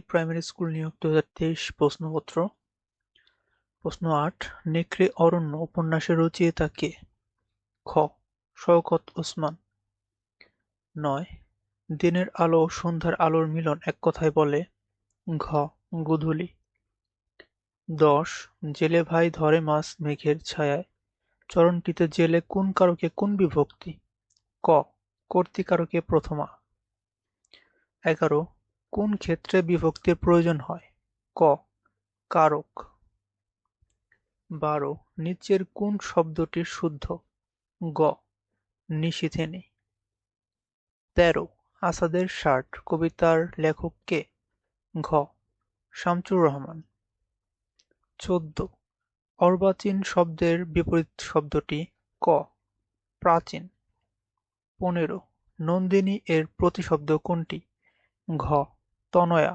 Primary school নিয়োগ 2023 প্রশ্নপত্র। প্রশ্ন ৮ নেকড়ে অরণ্য উপন্যাসের রচয়িতা কে? খ. শওকত ওসমান। ৯. দিনের আলো ও সন্ধ্যার আলোর মিলন এক কথায় বলে? ঘ. গোধূলি। ১০. জেলে ভাই ধরে মাছ মেঘের ছায়ায় চরণটিতে জেলে কোন কারকে কোন বিভক্তি? ক. কর্তৃকারকে প্রথমা। ১১. কোন ক্ষেত্রে বিভক্তির প্রয়োজন হয়? ক. কারক। ১২. নিচের কোন শব্দটি শুদ্ধ? গ. নিশিথিনী। ১৩. আসাদের ষাট কবিতার লেখক কে? ঘ. শামসুর রহমান। ১৪. অর্বাচীন শব্দের বিপরীত শব্দটি? ক. প্রাচীন। ১৫. নন্দিনী এর প্রতিশব্দ কোনটি? ঘ. তনয়া।